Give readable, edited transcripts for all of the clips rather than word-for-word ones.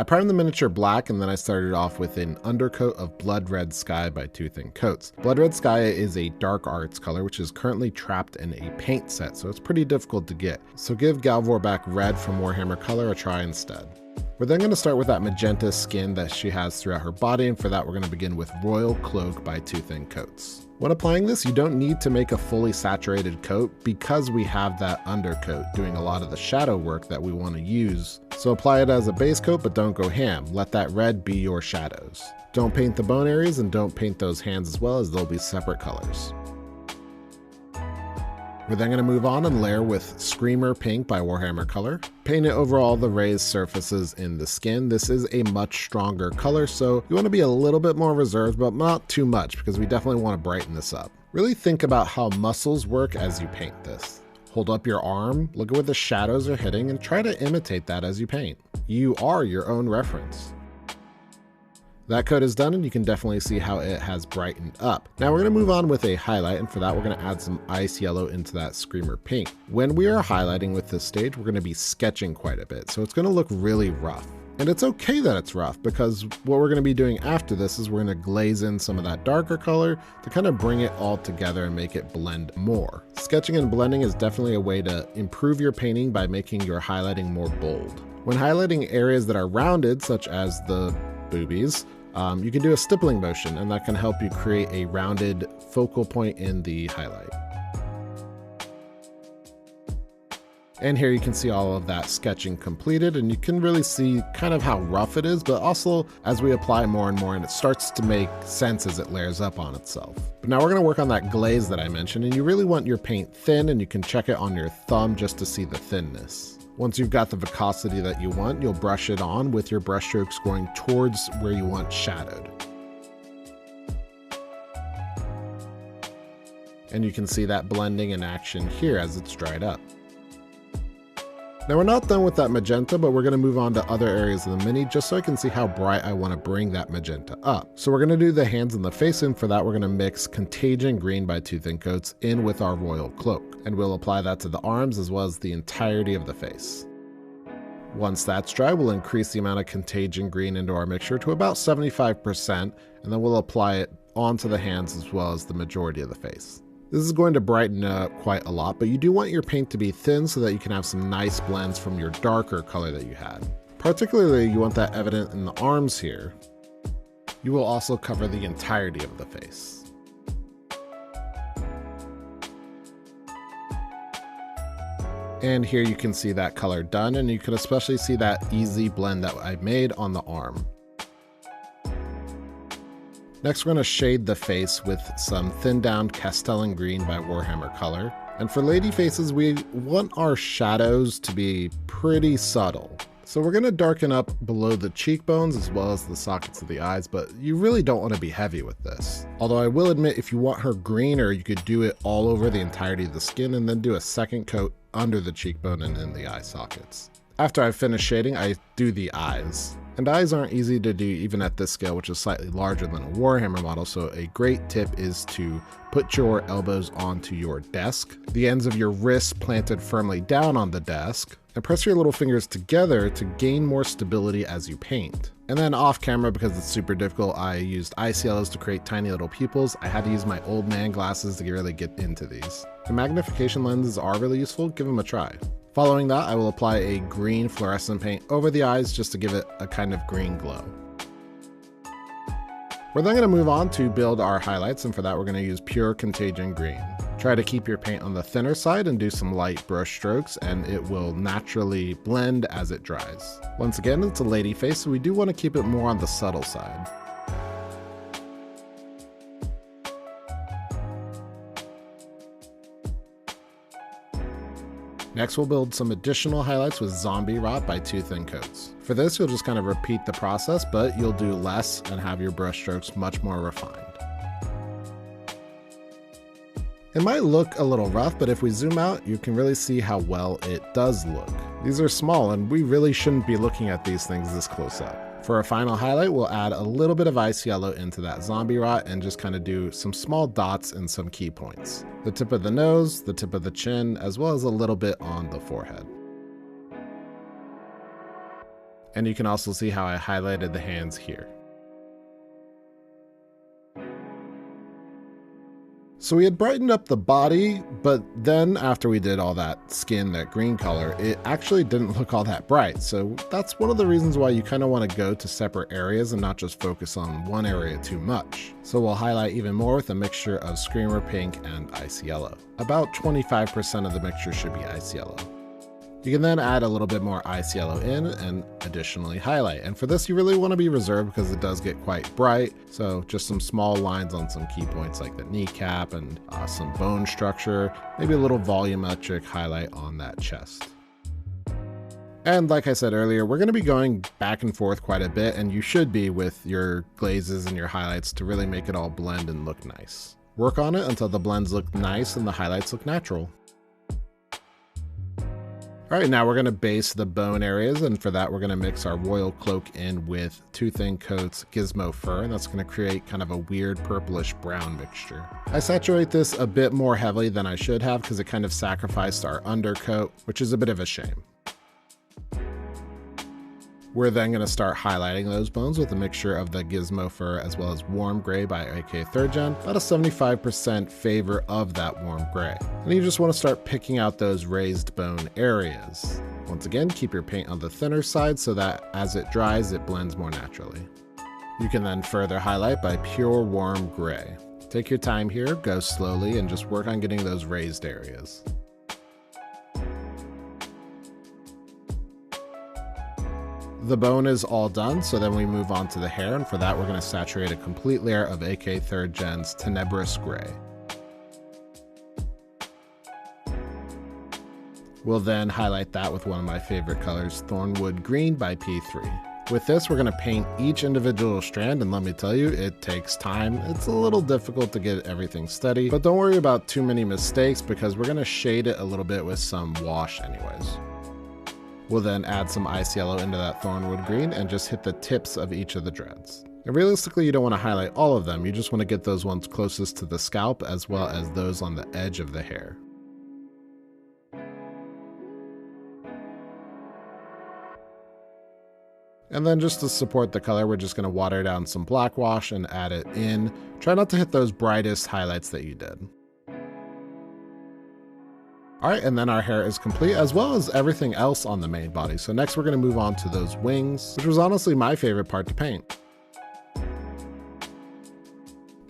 I primed the miniature black, and then I started off with an undercoat of Blood Red Sky by Two Thin Coats. Blood Red Sky is a dark arts color, which is currently trapped in a paint set, so it's pretty difficult to get. So give Galvorback Red from Warhammer Color a try instead. We're then going to start with that magenta skin that she has throughout her body, and for that we're going to begin with Royal Cloak by Two Thin Coats. When applying this, you don't need to make a fully saturated coat because we have that undercoat doing a lot of the shadow work that we want to use. So apply it as a base coat, but don't go ham. Let that red be your shadows. Don't paint the bone areas and don't paint those hands as well, as they'll be separate colors. We're then going to move on and layer with Screamer Pink by Warhammer Color. Paint it over all the raised surfaces in the skin. This is a much stronger color, so you want to be a little bit more reserved, but not too much, because we definitely want to brighten this up. Really think about how muscles work as you paint this. Hold up your arm, look at where the shadows are hitting, and try to imitate that as you paint. You are your own reference. That coat is done, and you can definitely see how it has brightened up. Now we're going to move on with a highlight, and for that we're going to add some ice yellow into that Screamer Pink. When we are highlighting with this stage, we're going to be sketching quite a bit, so it's going to look really rough. And it's okay that it's rough, because what we're going to be doing after this is we're going to glaze in some of that darker color to kind of bring it all together and make it blend more. Sketching and blending is definitely a way to improve your painting by making your highlighting more bold. When highlighting areas that are rounded, such as the boobies, you can do a stippling motion, and that can help you create a rounded focal point in the highlight. And here you can see all of that sketching completed, and you can really see kind of how rough it is, but also as we apply more and more, and it starts to make sense as it layers up on itself. But now we're going to work on that glaze that I mentioned, and you really want your paint thin, and you can check it on your thumb just to see the thinness. Once you've got the viscosity that you want, you'll brush it on with your brush strokes going towards where you want shadowed. And you can see that blending in action here as it's dried up. Now we're not done with that magenta, but we're going to move on to other areas of the mini just so I can see how bright I want to bring that magenta up. So we're going to do the hands and the face, and for that we're going to mix Contagion Green by Two Thin Coats in with our Royal Cloak, and we'll apply that to the arms as well as the entirety of the face. Once that's dry, we'll increase the amount of Contagion Green into our mixture to about 75%, and then we'll apply it onto the hands as well as the majority of the face. This is going to brighten up quite a lot, but you do want your paint to be thin so that you can have some nice blends from your darker color that you had. Particularly, you want that evident in the arms here. You will also cover the entirety of the face. And here you can see that color done, and you can especially see that easy blend that I made on the arm. Next, we're going to shade the face with some thinned down Castellan Green by Warhammer Color. And for lady faces, we want our shadows to be pretty subtle. So we're going to darken up below the cheekbones as well as the sockets of the eyes, but you really don't want to be heavy with this. Although I will admit, if you want her greener, you could do it all over the entirety of the skin and then do a second coat under the cheekbone and in the eye sockets. After I've finished shading, I do the eyes. And eyes aren't easy to do even at this scale, which is slightly larger than a Warhammer model, so a great tip is to put your elbows onto your desk, the ends of your wrists planted firmly down on the desk, and press your little fingers together to gain more stability as you paint. And then off camera, because it's super difficult, I used ice yellows to create tiny little pupils. I had to use my old man glasses to really get into these. The magnification lenses are really useful, give them a try. Following that, I will apply a green fluorescent paint over the eyes just to give it a kind of green glow. We're then going to move on to build our highlights, and for that we're going to use pure Contagion Green. Try to keep your paint on the thinner side and do some light brush strokes, and it will naturally blend as it dries. Once again, it's a lady face, so we do want to keep it more on the subtle side. Next, we'll build some additional highlights with Zombie Rot by Two Thin Coats. For this, you'll just kind of repeat the process, but you'll do less and have your brush strokes much more refined. It might look a little rough, but if we zoom out, you can really see how well it does look. These are small, and we really shouldn't be looking at these things this close up. For our final highlight, we'll add a little bit of ice yellow into that Zombie Rot and just kind of do some small dots and some key points. The tip of the nose, the tip of the chin, as well as a little bit on the forehead. And you can also see how I highlighted the hands here. So we had brightened up the body, but then after we did all that skin, that green color, it actually didn't look all that bright. So that's one of the reasons why you kind of want to go to separate areas and not just focus on one area too much. So we'll highlight even more with a mixture of Screamer Pink and Ice Yellow. About 25% of the mixture should be Ice Yellow. You can then add a little bit more Ice Yellow in and additionally highlight. And for this, you really want to be reserved because it does get quite bright. So just some small lines on some key points like the kneecap and some bone structure, maybe a little volumetric highlight on that chest. And like I said earlier, we're going to be going back and forth quite a bit, and you should be with your glazes and your highlights to really make it all blend and look nice. Work on it until the blends look nice and the highlights look natural. All right, now we're going to base the bone areas, and for that we're going to mix our royal cloak in with Two Thin Coat's gizmo fur, and that's going to create kind of a weird purplish brown mixture. I saturate this a bit more heavily than I should have because it kind of sacrificed our undercoat, which is a bit of a shame. We're then going to start highlighting those bones with a mixture of the gizmo fur as well as warm gray by AK 3rd Gen, about a 75% favor of that warm gray. And you just want to start picking out those raised bone areas. Once again, keep your paint on the thinner side so that as it dries, it blends more naturally. You can then further highlight by pure warm gray. Take your time here, go slowly, and just work on getting those raised areas. The bone is all done, so then we move on to the hair, and for that we're going to saturate a complete layer of AK 3rd Gen's Tenebrous Gray. We'll then highlight that with one of my favorite colors, Thornwood Green by P3. With this, we're going to paint each individual strand, and let me tell you, it takes time. It's a little difficult to get everything steady, but don't worry about too many mistakes because we're going to shade it a little bit with some wash anyways. We'll then add some Ice Yellow into that Thornwood Green and just hit the tips of each of the dreads. And realistically, you don't want to highlight all of them, you just want to get those ones closest to the scalp as well as those on the edge of the hair. And then just to support the color, we're just going to water down some black wash and add it in. Try not to hit those brightest highlights that you did. All right, and then our hair is complete as well as everything else on the main body. So next we're going to move on to those wings, which was honestly my favorite part to paint.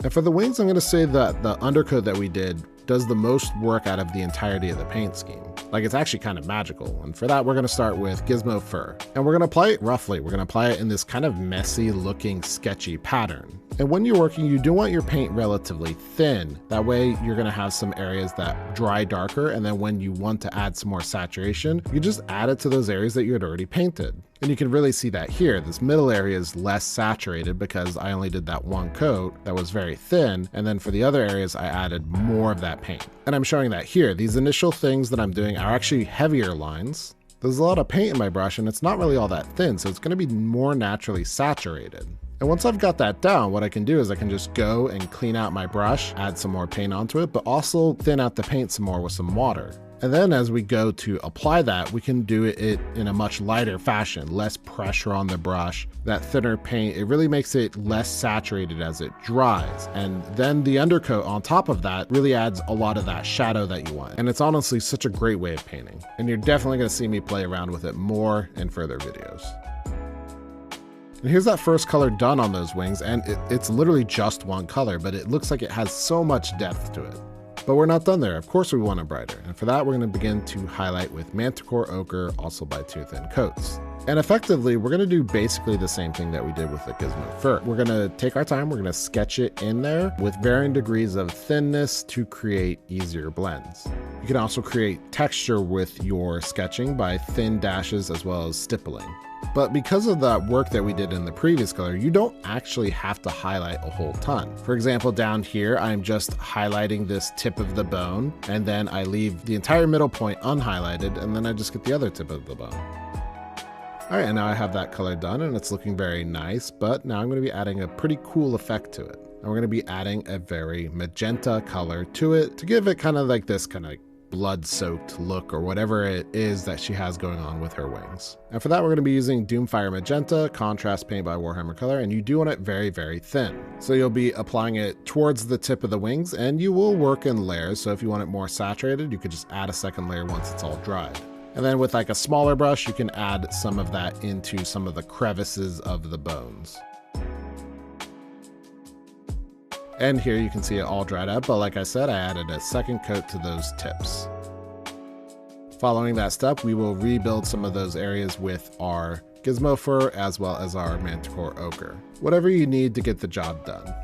And for the wings, I'm going to say that the undercoat that we did does the most work out of the entirety of the paint scheme. Like, it's actually kind of magical. And for that, we're going to start with gizmo fur. And we're going to apply it roughly. We're going to apply it in this kind of messy looking sketchy pattern. And when you're working, you do want your paint relatively thin. That way you're going to have some areas that dry darker. And then when you want to add some more saturation, you just add it to those areas that you had already painted. And you can really see that here. This middle area is less saturated because I only did that one coat that was very thin. And then for the other areas, I added more of that paint. And I'm showing that here. These initial things that I'm doing are actually heavier lines. There's a lot of paint in my brush and it's not really all that thin, so it's going to be more naturally saturated. And once I've got that down, what I can do is I can just go and clean out my brush, add some more paint onto it, but also thin out the paint some more with some water. And then as we go to apply that, we can do it in a much lighter fashion, less pressure on the brush. That thinner paint, it really makes it less saturated as it dries. And then the undercoat on top of that really adds a lot of that shadow that you want. And it's honestly such a great way of painting. And you're definitely gonna see me play around with it more in further videos. And here's that first color done on those wings, and it's literally just one color, but it looks like it has so much depth to it. But we're not done there. Of course we want it brighter. And for that, we're going to begin to highlight with Manticore Ochre, also by Two Thin Coats. And effectively, we're going to do basically the same thing that we did with the gizmo fur. We're going to take our time. We're going to sketch it in there with varying degrees of thinness to create easier blends. You can also create texture with your sketching by thin dashes as well as stippling. But because of that work that we did in the previous color, you don't actually have to highlight a whole ton. For example, down here, I'm just highlighting this tip of the bone, and then I leave the entire middle point unhighlighted, and then I just get the other tip of the bone. All right, and now I have that color done, and it's looking very nice, but now I'm gonna be adding a pretty cool effect to it. And we're gonna be adding a very magenta color to it to give it kind of like this kind of blood-soaked look or whatever it is that she has going on with her wings. And for that, we're going to be using Doomfire Magenta, contrast paint by Warhammer Color, and you do want it very, very thin. So you'll be applying it towards the tip of the wings, and you will work in layers. So if you want it more saturated, you could just add a second layer once it's all dried. And then with like a smaller brush, you can add some of that into some of the crevices of the bones. And here you can see it all dried up, but like I said, I added a second coat to those tips. Following that step, we will rebuild some of those areas with our gizmo fur as well as our manticore ochre. Whatever you need to get the job done.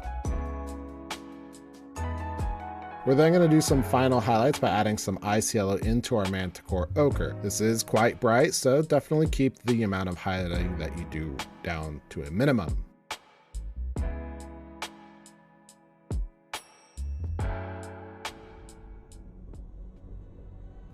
We're then going to do some final highlights by adding some ice yellow into our manticore ochre. This is quite bright, so definitely keep the amount of highlighting that you do down to a minimum.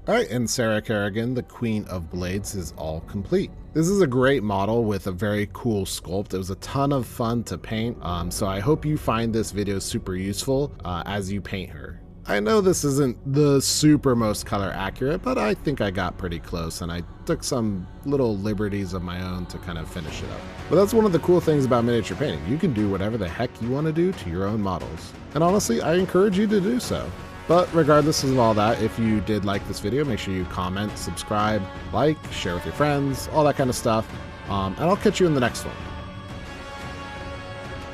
Alright, and Sarah Kerrigan, the Queen of Blades, is all complete. This is a great model with a very cool sculpt. It was a ton of fun to paint, so I hope you find this video super useful as you paint her. I know this isn't the super most color accurate, but I think I got pretty close, and I took some little liberties of my own to kind of finish it up. But that's one of the cool things about miniature painting. You can do whatever the heck you want to do to your own models. And honestly, I encourage you to do so. But regardless of all that, if you did like this video, make sure you comment, subscribe, like, share with your friends, all that kind of stuff. And I'll catch you in the next one.